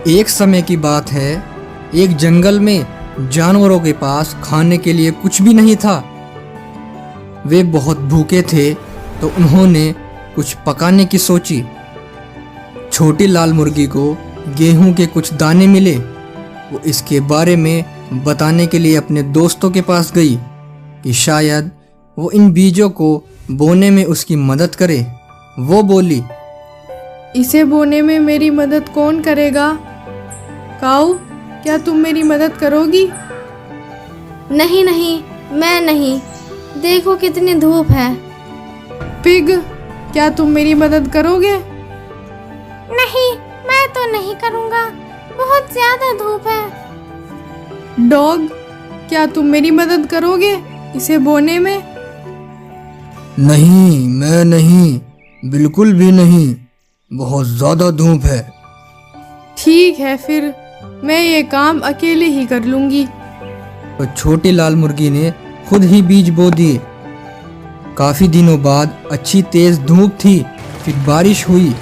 एक समय की बात है, एक जंगल में जानवरों के पास खाने के लिए कुछ भी नहीं था। वे बहुत भूखे थे तो उन्होंने कुछ पकाने की सोची। छोटी लाल मुर्गी को गेहूं के कुछ दाने मिले। वो इसके बारे में बताने के लिए अपने दोस्तों के पास गई कि शायद वो इन बीजों को बोने में उसकी मदद करे। वो बोली, इसे बोने में मेरी मदद कौन करेगा? काऊ, क्या तुम मेरी मदद करोगी? नहीं नहीं, मैं नहीं। देखो कितनी धूप है। पिग, क्या तुम मेरी मदद करोगे? नहीं, मैं तो नहीं करूँगा, बहुत ज्यादा धूप है। डॉग, क्या तुम मेरी मदद करोगे इसे बोने में? नहीं, मैं नहीं, बिल्कुल भी नहीं, बहुत ज़्यादा धूप है। ठीक है, फिर मैं ये काम अकेले ही कर लूँगी। तो छोटी लाल मुर्गी ने खुद ही बीज बो दिए। काफ़ी दिनों बाद अच्छी तेज़ धूप थी, फिर बारिश हुई।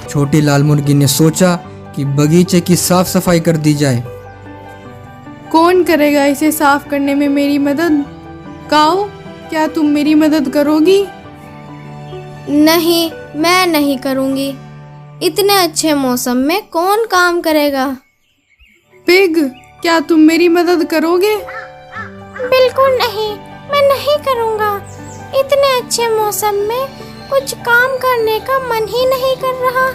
छोटी लाल मुर्गी ने सोचा कि बगीचे की साफ सफाई कर दी जाए। कौन करेगा इसे साफ करने में मेरी मदद? काऊ, क्या तुम मेरी मदद करोगी? नहीं, मैं नहीं करूँगी। इतने अच्छे मौसम में कौन काम करेगा? पिग, क्या तुम मेरी मदद करोगे? बिल्कुल नहीं, मैं नहीं करूँगा। इतने अच्छे मौसम में कुछ काम करने का मन ही नहीं कर रहा।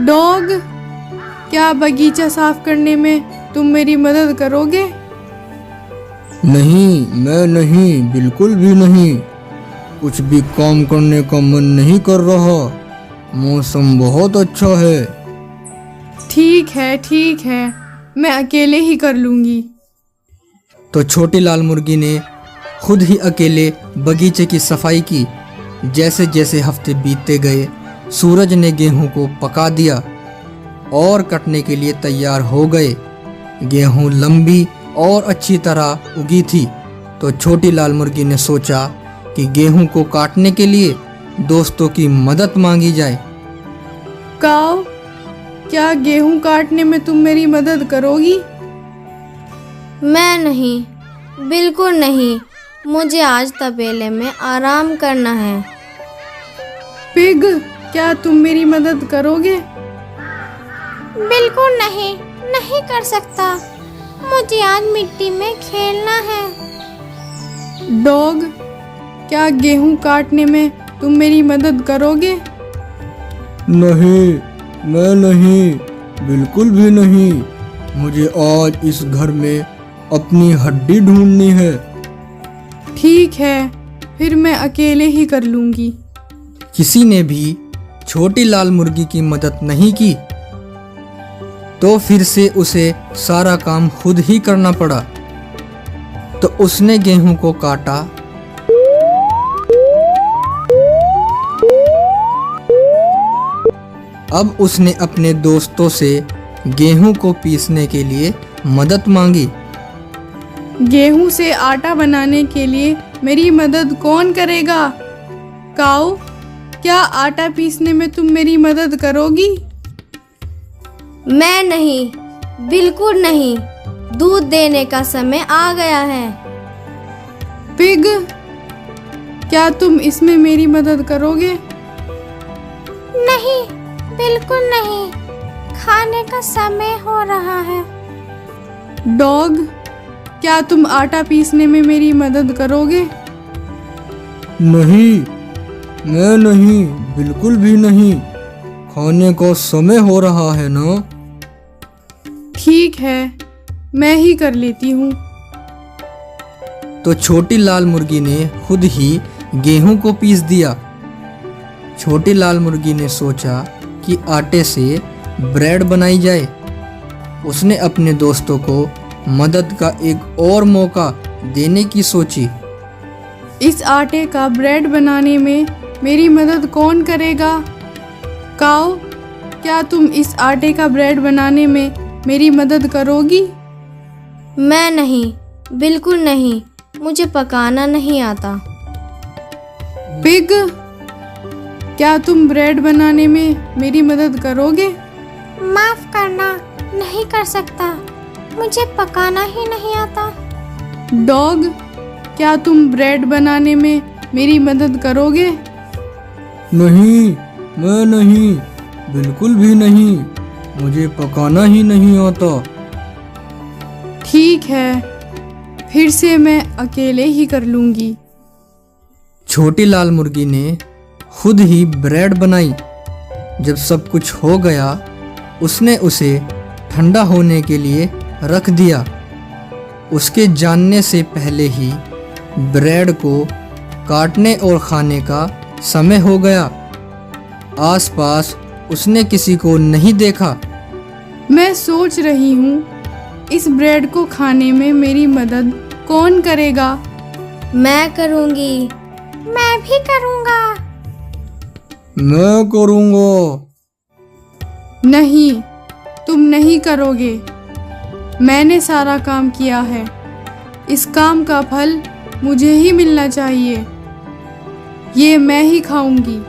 डॉग, क्या बगीचा साफ करने में तुम मेरी मदद करोगे? नहीं, मैं नहीं, बिल्कुल भी नहीं, कुछ भी काम करने का मन नहीं कर रहा। मौसम बहुत अच्छा है। ठीक है, मैं अकेले ही कर लूँगी। तो छोटी लाल मुर्गी ने खुद ही अकेले बगीचे की सफाई की। जैसे जैसे हफ्ते बीतते गए, सूरज ने गेहूं को पका दिया और कटने के लिए तैयार हो गए। गेहूं लंबी और अच्छी तरह उगी थी। तो छोटी लाल मुर्गी ने सोचा कि गेहूं को काटने के लिए दोस्तों की मदद मांगी जाए। काऊ, क्या गेहूं काटने में तुम मेरी मदद करोगी? मैं नहीं, बिल्कुल नहीं। मुझे आज तबेले में आराम करना है। पिग, क्या तुम मेरी मदद करोगे? बिल्कुल नहीं, नहीं कर सकता। मुझे आज मिट्टी में खेलना है। डॉग, क्या गेहूं काटने में तुम मेरी मदद करोगे? नहीं, मैं नहीं, बिल्कुल भी नहीं, मुझे आज इस घर में अपनी हड्डी ढूंढनी है। ठीक है, फिर मैं अकेले ही कर लूँगी। किसी ने भी छोटी लाल मुर्गी की मदद नहीं की, तो फिर से उसे सारा काम खुद ही करना पड़ा। तो उसने गेहूं को काटा, अब उसने अपने दोस्तों से गेहूं को पीसने के लिए मदद मांगी। गेहूं से आटा बनाने के लिए मेरी मदद कौन करेगा? काऊ, क्या आटा पीसने में तुम मेरी मदद करोगी? मैं नहीं, बिल्कुल नहीं। दूध देने का समय आ गया है। पिग, क्या तुम इसमें मेरी मदद करोगे? नहीं, बिल्कुल नहीं। खाने का समय हो रहा है। डॉग, क्या तुम आटा पीसने में मेरी मदद करोगे? नहीं, मैं नहीं, बिल्कुल भी नहीं, खाने का समय हो रहा है ना। ठीक है, मैं ही कर लेती हूँ। तो छोटी लाल मुर्गी ने खुद ही गेहूं को पीस दिया। छोटी लाल मुर्गी ने सोचा कि आटे से ब्रेड बनाई जाए। उसने अपने दोस्तों को मदद का एक और मौका देने की सोची। इस आटे का ब्रेड बनाने में मेरी मदद कौन करेगा? काऊ, क्या तुम इस आटे का ब्रेड बनाने में मेरी मदद करोगी? मैं नहीं, बिल्कुल नहीं। मुझे पकाना नहीं आता। पिग, क्या तुम ब्रेड बनाने में मेरी मदद करोगे? माफ करना, नहीं कर सकता। मुझे पकाना ही नहीं आता। डॉग, क्या तुम ब्रेड बनाने में मेरी मदद करोगे? नहीं, मैं नहीं, बिल्कुल भी नहीं। मुझे पकाना ही नहीं आता। ठीक है, फिर से मैं अकेले ही कर लूँगी। छोटी लाल मुर्गी ने खुद ही ब्रेड बनाई। जब सब कुछ हो गया, उसने उसे ठंडा होने के लिए रख दिया। उसके जानने से पहले ही ब्रेड को काटने और खाने का समय हो गया। आसपास उसने किसी को नहीं देखा। मैं सोच रही हूँ, इस ब्रेड को खाने में मेरी मदद कौन करेगा? मैं करूँगी। मैं भी करूँगा। मैं करूँगा। नहीं, तुम नहीं करोगे। मैंने सारा काम किया है। इस काम का फल मुझे ही मिलना चाहिए। ये मैं ही खाऊंगी।